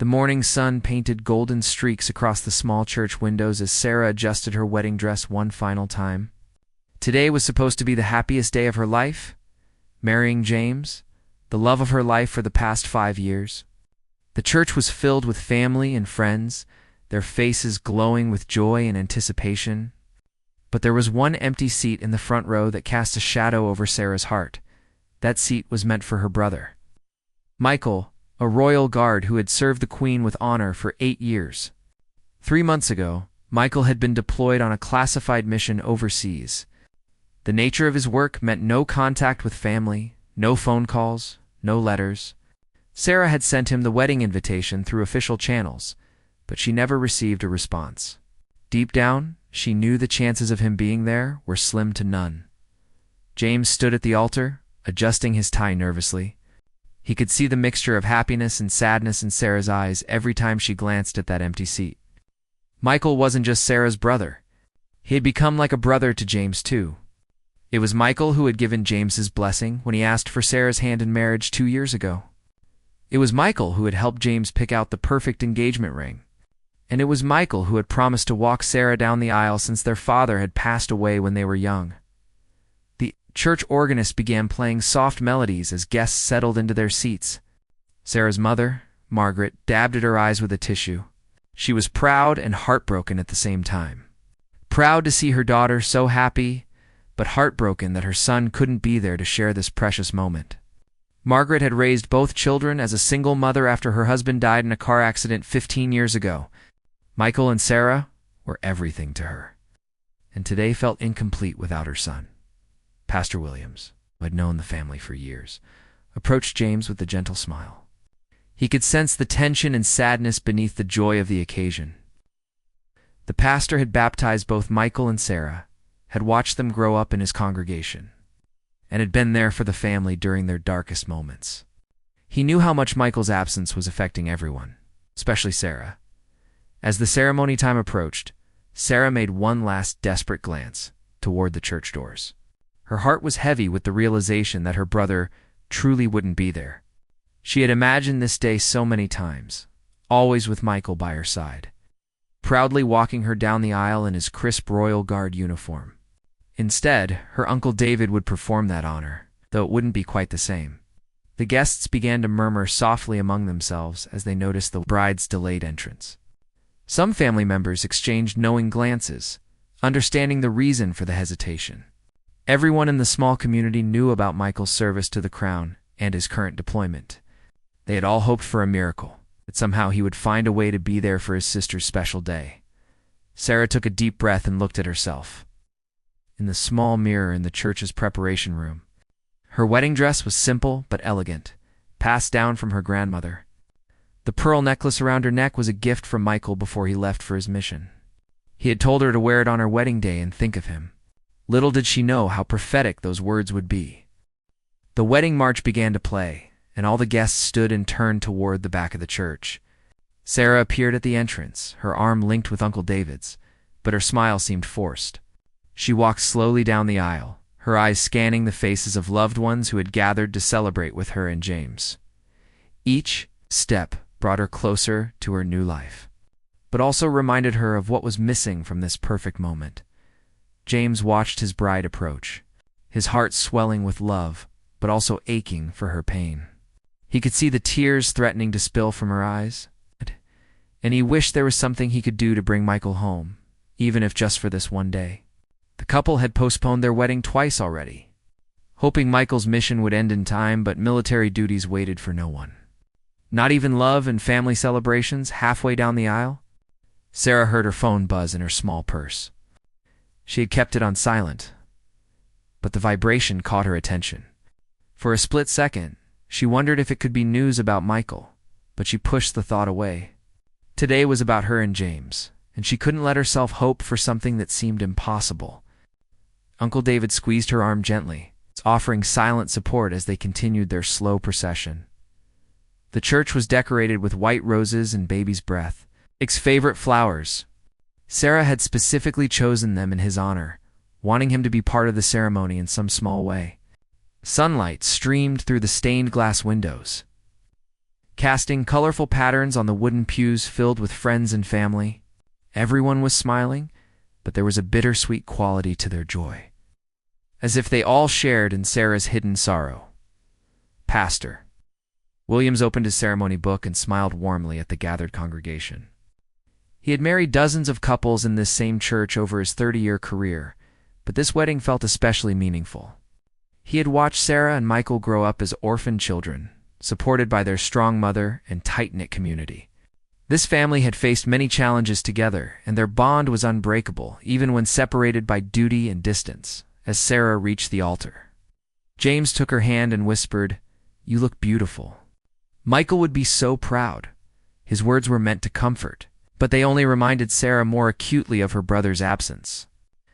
The morning sun painted golden streaks across the small church windows as Sarah adjusted her wedding dress one final time. Today was supposed to be the happiest day of her life, marrying James, the love of her life for the past 5 years. The church was filled with family and friends, their faces glowing with joy and anticipation. But there was one empty seat in the front row that cast a shadow over Sarah's heart. That seat was meant for her brother, Michael, a royal guard who had served the Queen with honor for 8 years. 3 months ago, Michael had been deployed on a classified mission overseas. The nature of his work meant no contact with family, no phone calls, no letters. Sarah had sent him the wedding invitation through official channels, but she never received a response. Deep down, she knew the chances of him being there were slim to none. James stood at the altar, adjusting his tie nervously. He could see the mixture of happiness and sadness in Sarah's eyes every time she glanced at that empty seat. Michael wasn't just Sarah's brother. He had become like a brother to James too. It was Michael who had given James his blessing when he asked for Sarah's hand in marriage 2 years ago. It was Michael who had helped James pick out the perfect engagement ring. And it was Michael who had promised to walk Sarah down the aisle since their father had passed away when they were young. The church organist began playing soft melodies as guests settled into their seats. Sarah's mother, Margaret, dabbed at her eyes with a tissue. She was proud and heartbroken at the same time. Proud to see her daughter so happy, but heartbroken that her son couldn't be there to share this precious moment. Margaret had raised both children as a single mother after her husband died in a car accident 15 years ago. Michael and Sarah were everything to her, and today felt incomplete without her son. Pastor Williams, who had known the family for years, approached James with a gentle smile. He could sense the tension and sadness beneath the joy of the occasion. The pastor had baptized both Michael and Sarah, had watched them grow up in his congregation, and had been there for the family during their darkest moments. He knew how much Michael's absence was affecting everyone, especially Sarah. As the ceremony time approached, Sarah made one last desperate glance toward the church doors. Her heart was heavy with the realization that her brother truly wouldn't be there. She had imagined this day so many times, always with Michael by her side, proudly walking her down the aisle in his crisp Royal Guard uniform. Instead, her Uncle David would perform that honor, though it wouldn't be quite the same. The guests began to murmur softly among themselves as they noticed the bride's delayed entrance. Some family members exchanged knowing glances, understanding the reason for the hesitation. Everyone in the small community knew about Michael's service to the crown and his current deployment. They had all hoped for a miracle, that somehow he would find a way to be there for his sister's special day. Sarah took a deep breath and looked at herself. In the small mirror in the church's preparation room, her wedding dress was simple but elegant, passed down from her grandmother. The pearl necklace around her neck was a gift from Michael before he left for his mission. He had told her to wear it on her wedding day and think of him. Little did she know how prophetic those words would be. The wedding march began to play, and all the guests stood and turned toward the back of the church. Sarah appeared at the entrance, her arm linked with Uncle David's, but her smile seemed forced. She walked slowly down the aisle, her eyes scanning the faces of loved ones who had gathered to celebrate with her and James. Each step brought her closer to her new life, but also reminded her of what was missing from this perfect moment. James watched his bride approach, his heart swelling with love, but also aching for her pain. He could see the tears threatening to spill from her eyes, and he wished there was something he could do to bring Michael home, even if just for this one day. The couple had postponed their wedding twice already, hoping Michael's mission would end in time, but military duties waited for no one. Not even love and family celebrations halfway down the aisle? Sarah heard her phone buzz in her small purse. She had kept it on silent, but the vibration caught her attention. For a split second, she wondered if it could be news about Michael, but she pushed the thought away. Today was about her and James, and she couldn't let herself hope for something that seemed impossible. Uncle David squeezed her arm gently, offering silent support as they continued their slow procession. The church was decorated with white roses and baby's breath, Jake's favorite flowers. Sarah had specifically chosen them in his honor, wanting him to be part of the ceremony in some small way. Sunlight streamed through the stained glass windows, casting colorful patterns on the wooden pews filled with friends and family. Everyone was smiling, but there was a bittersweet quality to their joy, as if they all shared in Sarah's hidden sorrow. Pastor Williams opened his ceremony book and smiled warmly at the gathered congregation. He had married dozens of couples in this same church over his 30-year career, but this wedding felt especially meaningful. He had watched Sarah and Michael grow up as orphan children, supported by their strong mother and tight-knit community. This family had faced many challenges together, and their bond was unbreakable, even when separated by duty and distance. As Sarah reached the altar, James took her hand and whispered, "You look beautiful." Michael would be so proud. His words were meant to comfort, but they only reminded Sarah more acutely of her brother's absence.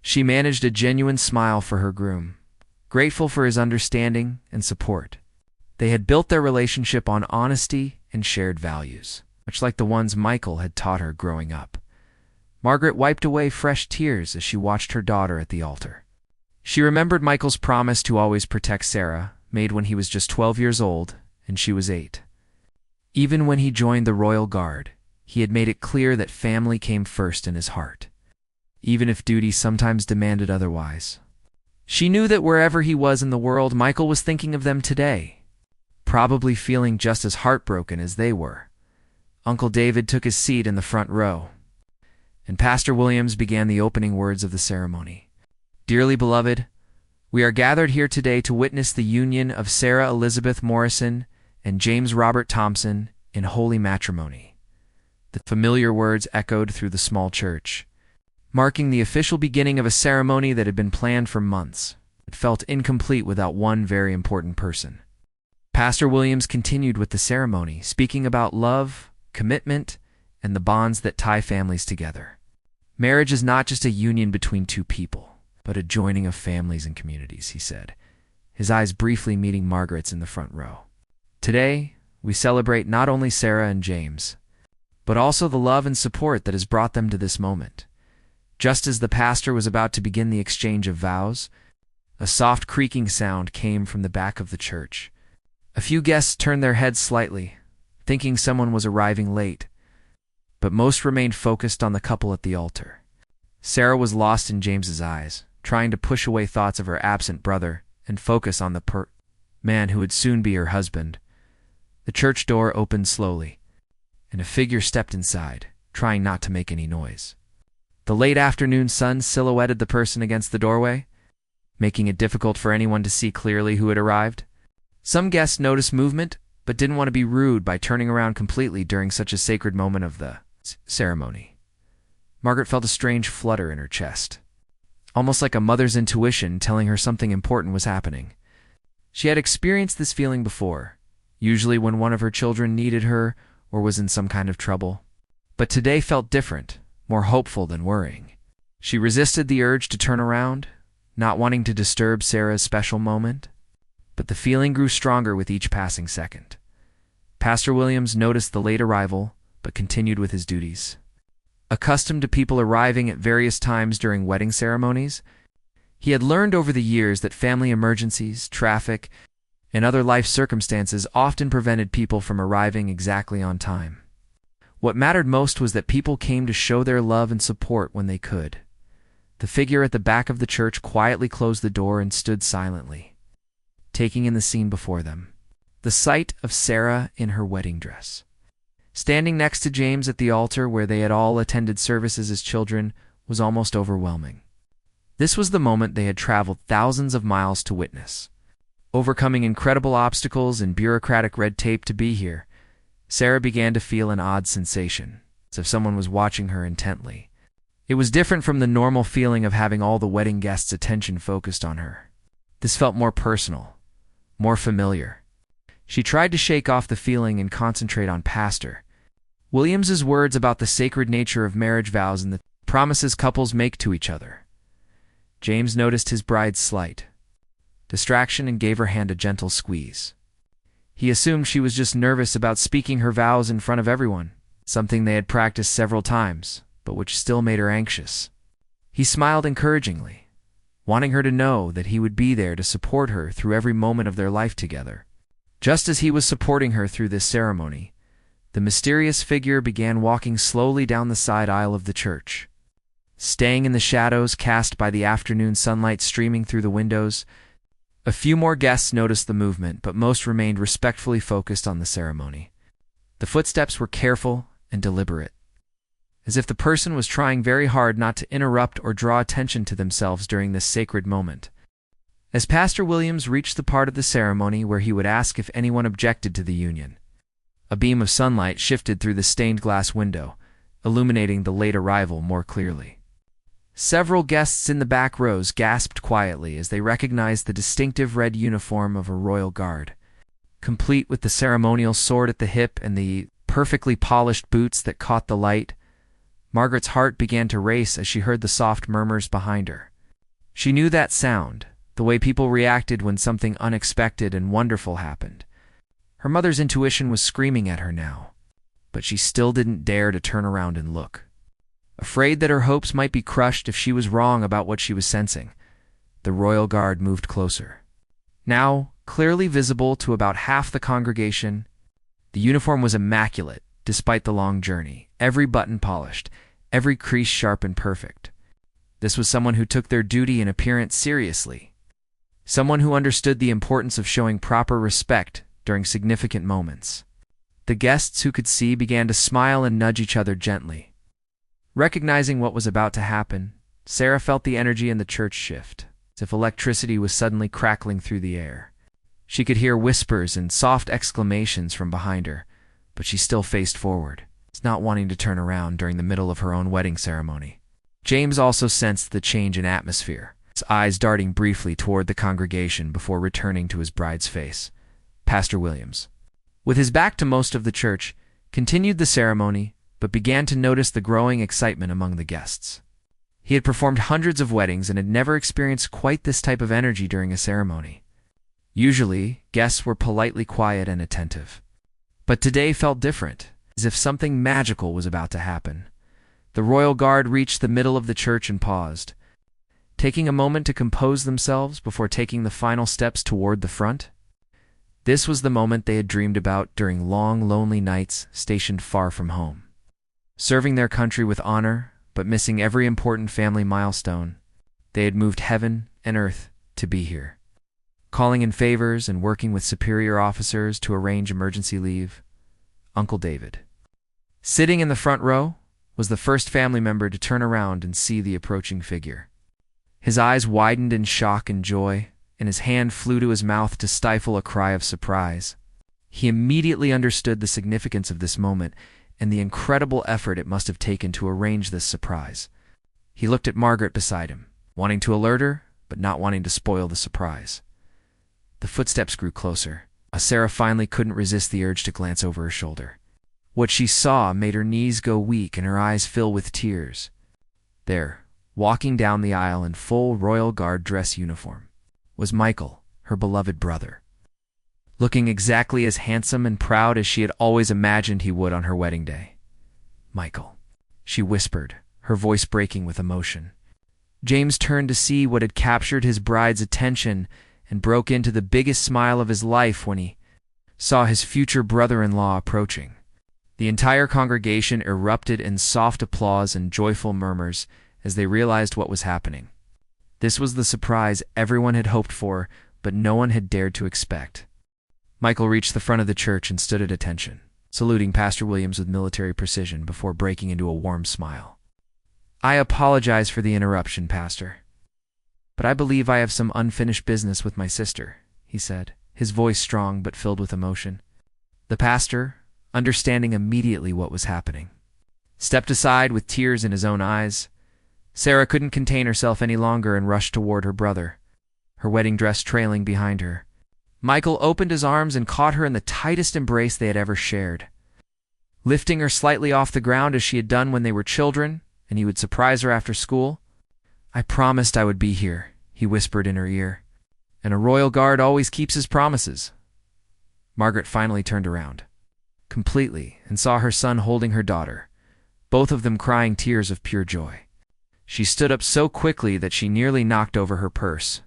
She managed a genuine smile for her groom, grateful for his understanding and support. They had built their relationship on honesty and shared values, much like the ones Michael had taught her growing up. Margaret wiped away fresh tears as she watched her daughter at the altar. She remembered Michael's promise to always protect Sarah, made when he was just 12 years old and she was 8. Even when he joined the Royal Guard, he had made it clear that family came first in his heart, even if duty sometimes demanded otherwise. She knew that wherever he was in the world, Michael was thinking of them today, probably feeling just as heartbroken as they were. Uncle David took his seat in the front row, and Pastor Williams began the opening words of the ceremony. "Dearly beloved, we are gathered here today to witness the union of Sarah Elizabeth Morrison and James Robert Thompson in holy matrimony." The familiar words echoed through the small church, marking the official beginning of a ceremony that had been planned for months. It felt incomplete without one very important person. Pastor Williams continued with the ceremony, speaking about love, commitment, and the bonds that tie families together. Marriage is not just a union between two people, but a joining of families and communities, he said, his eyes briefly meeting Margaret's in the front row. Today, we celebrate not only Sarah and James, but also the love and support that has brought them to this moment. Just as the pastor was about to begin the exchange of vows, a soft creaking sound came from the back of the church. A few guests turned their heads slightly, thinking someone was arriving late, but most remained focused on the couple at the altar. Sarah was lost in James's eyes, trying to push away thoughts of her absent brother and focus on the man who would soon be her husband. The church door opened slowly, and a figure stepped inside, trying not to make any noise. The late afternoon sun silhouetted the person against the doorway, making it difficult for anyone to see clearly who had arrived. Some guests noticed movement, but didn't want to be rude by turning around completely during such a sacred moment of the ceremony. Margaret felt a strange flutter in her chest, almost like a mother's intuition telling her something important was happening. She had experienced this feeling before, usually when one of her children needed her or was in some kind of trouble. But today felt different, more hopeful than worrying. She resisted the urge to turn around, not wanting to disturb Sarah's special moment. But the feeling grew stronger with each passing second. Pastor Williams noticed the late arrival, but continued with his duties. Accustomed to people arriving at various times during wedding ceremonies, he had learned over the years that family emergencies, traffic, and other life circumstances often prevented people from arriving exactly on time. What mattered most was that people came to show their love and support when they could. The figure at the back of the church quietly closed the door and stood silently, taking in the scene before them. The sight of Sarah in her wedding dress, standing next to James at the altar where they had all attended services as children, was almost overwhelming. This was the moment they had traveled thousands of miles to witness. Overcoming incredible obstacles and bureaucratic red tape to be here, Sarah began to feel an odd sensation, as if someone was watching her intently. It was different from the normal feeling of having all the wedding guests' attention focused on her. This felt more personal, more familiar. She tried to shake off the feeling and concentrate on Pastor Williams's words about the sacred nature of marriage vows and the promises couples make to each other. James noticed his bride's slight distraction and gave her hand a gentle squeeze. He assumed she was just nervous about speaking her vows in front of everyone, something they had practiced several times, but which still made her anxious. He smiled encouragingly, wanting her to know that he would be there to support her through every moment of their life together. Just as he was supporting her through this ceremony, The mysterious figure began walking slowly down the side aisle of the church. Staying in the shadows cast by the afternoon sunlight streaming through the windows, a few more guests noticed the movement, but most remained respectfully focused on the ceremony. The footsteps were careful and deliberate, as if the person was trying very hard not to interrupt or draw attention to themselves during this sacred moment. As Pastor Williams reached the part of the ceremony where he would ask if anyone objected to the union, a beam of sunlight shifted through the stained glass window, illuminating the late arrival more clearly. Several guests in the back rows gasped quietly as they recognized the distinctive red uniform of a royal guard, complete with the ceremonial sword at the hip and the perfectly polished boots that caught the light. Margaret's heart began to race as she heard the soft murmurs behind her. She knew that sound, the way people reacted when something unexpected and wonderful happened. Her mother's intuition was screaming at her now, but she still didn't dare to turn around and look. Afraid that her hopes might be crushed if she was wrong about what she was sensing, the royal guard moved closer. Now, clearly visible to about half the congregation, the uniform was immaculate despite the long journey, every button polished, every crease sharp and perfect. This was someone who took their duty and appearance seriously, someone who understood the importance of showing proper respect during significant moments. The guests who could see began to smile and nudge each other gently. Recognizing what was about to happen, Sarah felt the energy in the church shift, as if electricity was suddenly crackling through the air. She could hear whispers and soft exclamations from behind her, but she still faced forward, not wanting to turn around during the middle of her own wedding ceremony. James also sensed the change in atmosphere, his eyes darting briefly toward the congregation before returning to his bride's face. Pastor Williams, with his back to most of the church, continued the ceremony, but began to notice the growing excitement among the guests. He had performed hundreds of weddings and had never experienced quite this type of energy during a ceremony. Usually, guests were politely quiet and attentive, but today felt different, as if something magical was about to happen. The royal guard reached the middle of the church and paused, taking a moment to compose themselves before taking the final steps toward the front. This was the moment they had dreamed about during long, lonely nights stationed far from home. Serving their country with honor, but missing every important family milestone, they had moved heaven and earth to be here. Calling in favors and working with superior officers to arrange emergency leave, Uncle David, sitting in the front row, was the first family member to turn around and see the approaching figure. His eyes widened in shock and joy, and his hand flew to his mouth to stifle a cry of surprise. He immediately understood the significance of this moment and the incredible effort it must have taken to arrange this surprise. He looked at Margaret beside him, wanting to alert her, but not wanting to spoil the surprise. The footsteps grew closer. Sarah finally couldn't resist the urge to glance over her shoulder. What she saw made her knees go weak and her eyes fill with tears. There, walking down the aisle in full Royal Guard dress uniform, was Michael, her beloved brother. Looking exactly as handsome and proud as she had always imagined he would on her wedding day. "Michael," she whispered, her voice breaking with emotion. James turned to see what had captured his bride's attention and broke into the biggest smile of his life when he saw his future brother-in-law approaching. The entire congregation erupted in soft applause and joyful murmurs as they realized what was happening. This was the surprise everyone had hoped for, but no one had dared to expect. Michael reached the front of the church and stood at attention, saluting Pastor Williams with military precision before breaking into a warm smile. "I apologize for the interruption, Pastor, but I believe I have some unfinished business with my sister," he said, his voice strong but filled with emotion. The pastor, understanding immediately what was happening, stepped aside with tears in his own eyes. Sarah couldn't contain herself any longer and rushed toward her brother, her wedding dress trailing behind her. Michael opened his arms and caught her in the tightest embrace they had ever shared, lifting her slightly off the ground as she had done when they were children, and he would surprise her after school. "I promised I would be here," he whispered in her ear, "and a royal guard always keeps his promises." Margaret finally turned around, completely, and saw her son holding her daughter, both of them crying tears of pure joy. She stood up so quickly that she nearly knocked over her purse,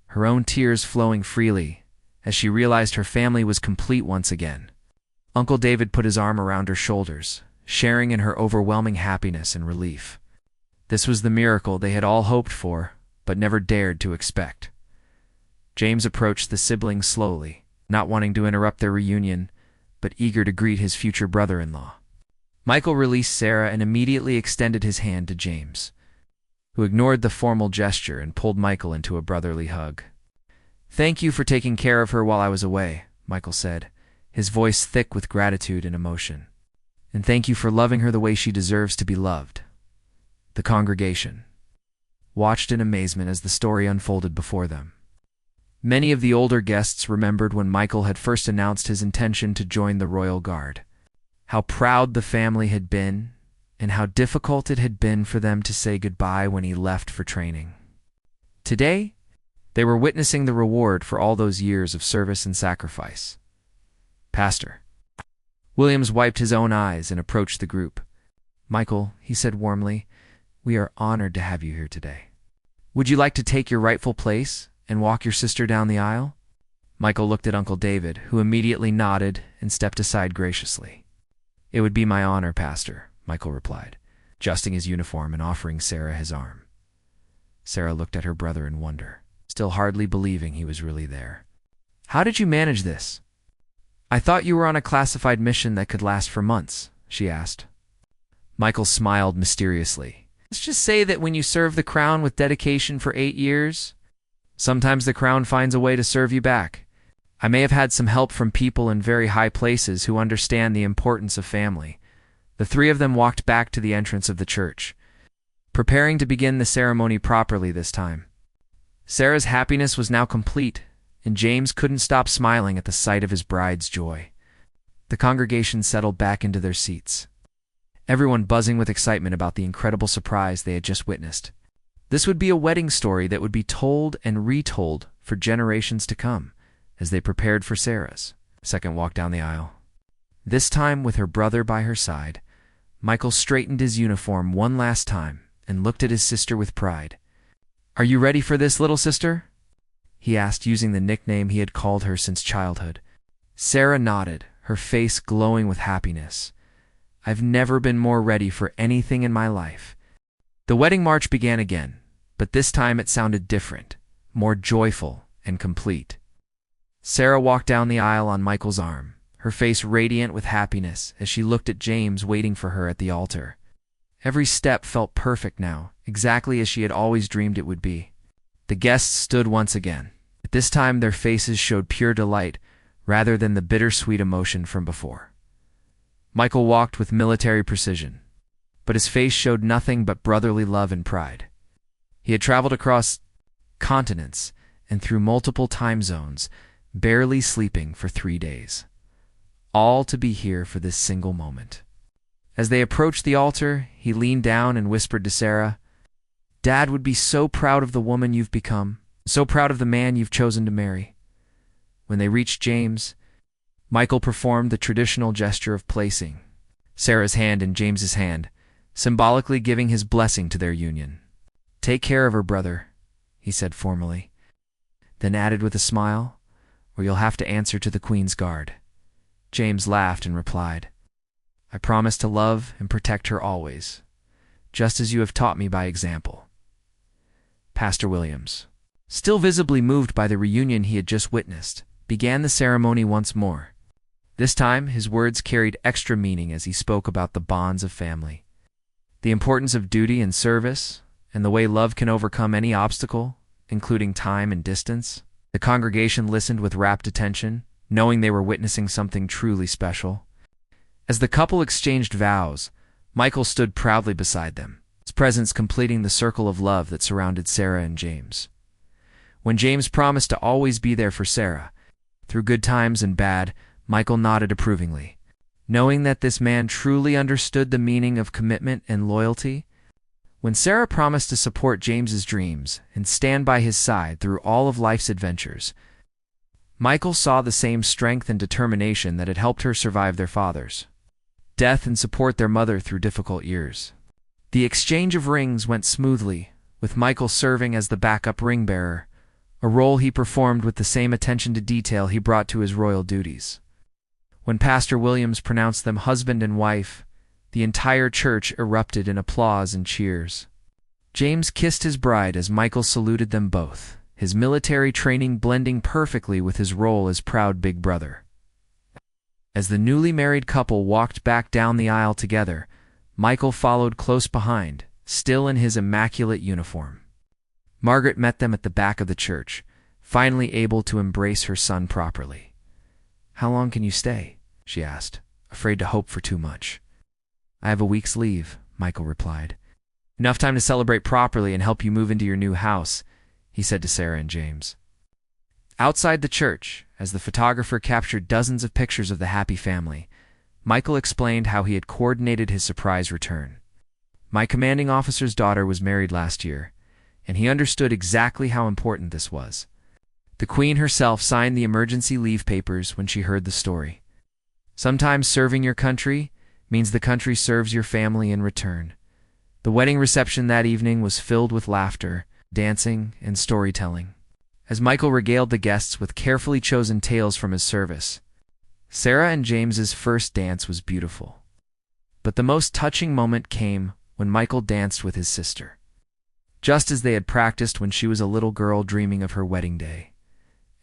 her own tears flowing freely as she realized her family was complete once again. Uncle David put his arm around her shoulders, sharing in her overwhelming happiness and relief. This was the miracle they had all hoped for, but never dared to expect. James approached the siblings slowly, not wanting to interrupt their reunion, but eager to greet his future brother-in-law. Michael released Sarah and immediately extended his hand to James, who ignored the formal gesture and pulled Michael into a brotherly hug. "Thank you for taking care of her while I was away," Michael said, his voice thick with gratitude and emotion. "And thank you for loving her the way she deserves to be loved." The congregation watched in amazement as the story unfolded before them. Many of the older guests remembered when Michael had first announced his intention to join the Royal Guard, how proud the family had been, and how difficult it had been for them to say goodbye when he left for training. Today, they were witnessing the reward for all those years of service and sacrifice. Pastor Williams wiped his own eyes and approached the group. "Michael," he said warmly, "we are honored to have you here today. Would you like to take your rightful place and walk your sister down the aisle?" Michael looked at Uncle David, who immediately nodded and stepped aside graciously. "It would be my honor, Pastor," Michael replied, adjusting his uniform and offering Sarah his arm. Sarah looked at her brother in wonder, still hardly believing he was really there. "How did you manage this? I thought you were on a classified mission that could last for months," she asked. Michael smiled mysteriously. "Let's just say that when you serve the crown with dedication for 8 years, sometimes the crown finds a way to serve you back. I may have had some help from people in very high places who understand the importance of family." The three of them walked back to the entrance of the church, preparing to begin the ceremony properly this time. Sarah's happiness was now complete, and James couldn't stop smiling at the sight of his bride's joy. The congregation settled back into their seats, everyone buzzing with excitement about the incredible surprise they had just witnessed. This would be a wedding story that would be told and retold for generations to come, as they prepared for Sarah's second walk down the aisle. This time, with her brother by her side, Michael straightened his uniform one last time and looked at his sister with pride. "Are you ready for this, little sister?" he asked, using the nickname he had called her since childhood. Sarah nodded, her face glowing with happiness. "I've never been more ready for anything in my life." The wedding march began again, but this time it sounded different, more joyful and complete. Sarah walked down the aisle on Michael's arm, her face radiant with happiness as she looked at James waiting for her at the altar. Every step felt perfect now, exactly as she had always dreamed it would be. The guests stood once again. At this time their faces showed pure delight rather than the bittersweet emotion from before. Michael walked with military precision, but his face showed nothing but brotherly love and pride. He had traveled across continents and through multiple time zones, barely sleeping for 3 days, all to be here for this single moment. As they approached the altar, he leaned down and whispered to Sarah, "Dad would be so proud of the woman you've become, so proud of the man you've chosen to marry." When they reached James, Michael performed the traditional gesture of placing Sarah's hand in James's hand, symbolically giving his blessing to their union. "Take care of her, brother," he said formally, then added with a smile, "or you'll have to answer to the Queen's Guard." James laughed and replied, "I promise to love and protect her always, just as you have taught me by example." Pastor Williams, still visibly moved by the reunion he had just witnessed, began the ceremony once more. This time, his words carried extra meaning as he spoke about the bonds of family, the importance of duty and service, and the way love can overcome any obstacle, including time and distance. The congregation listened with rapt attention, knowing they were witnessing something truly special. As the couple exchanged vows, Michael stood proudly beside them, his presence completing the circle of love that surrounded Sarah and James. When James promised to always be there for Sarah, through good times and bad, Michael nodded approvingly, knowing that this man truly understood the meaning of commitment and loyalty. When Sarah promised to support James's dreams and stand by his side through all of life's adventures, Michael saw the same strength and determination that had helped her survive their father's death and support their mother through difficult years. The exchange of rings went smoothly, with Michael serving as the backup ring bearer, a role he performed with the same attention to detail he brought to his royal duties. When Pastor Williams pronounced them husband and wife, the entire church erupted in applause and cheers. James kissed his bride as Michael saluted them both, his military training blending perfectly with his role as proud big brother. As the newly married couple walked back down the aisle together, Michael followed close behind, still in his immaculate uniform. Margaret met them at the back of the church, finally able to embrace her son properly. "How long can you stay?" she asked, afraid to hope for too much. "I have a week's leave," Michael replied. "Enough time to celebrate properly and help you move into your new house," he said to Sarah and James. Outside the church, as the photographer captured dozens of pictures of the happy family, Michael explained how he had coordinated his surprise return. "My commanding officer's daughter was married last year, and he understood exactly how important this was. The Queen herself signed the emergency leave papers when she heard the story. Sometimes serving your country means the country serves your family in return." The wedding reception that evening was filled with laughter, dancing, and storytelling. As Michael regaled the guests with carefully chosen tales from his service, Sarah and James's first dance was beautiful. But the most touching moment came when Michael danced with his sister, just as they had practiced when she was a little girl dreaming of her wedding day.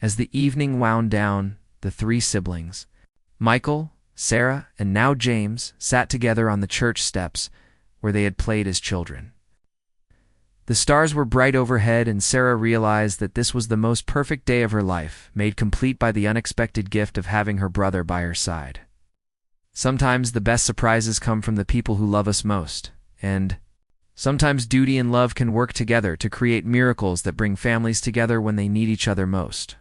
As the evening wound down, the three siblings, Michael, Sarah, and now James, sat together on the church steps where they had played as children. The stars were bright overhead, and Sarah realized that this was the most perfect day of her life, made complete by the unexpected gift of having her brother by her side. Sometimes the best surprises come from the people who love us most, and sometimes duty and love can work together to create miracles that bring families together when they need each other most.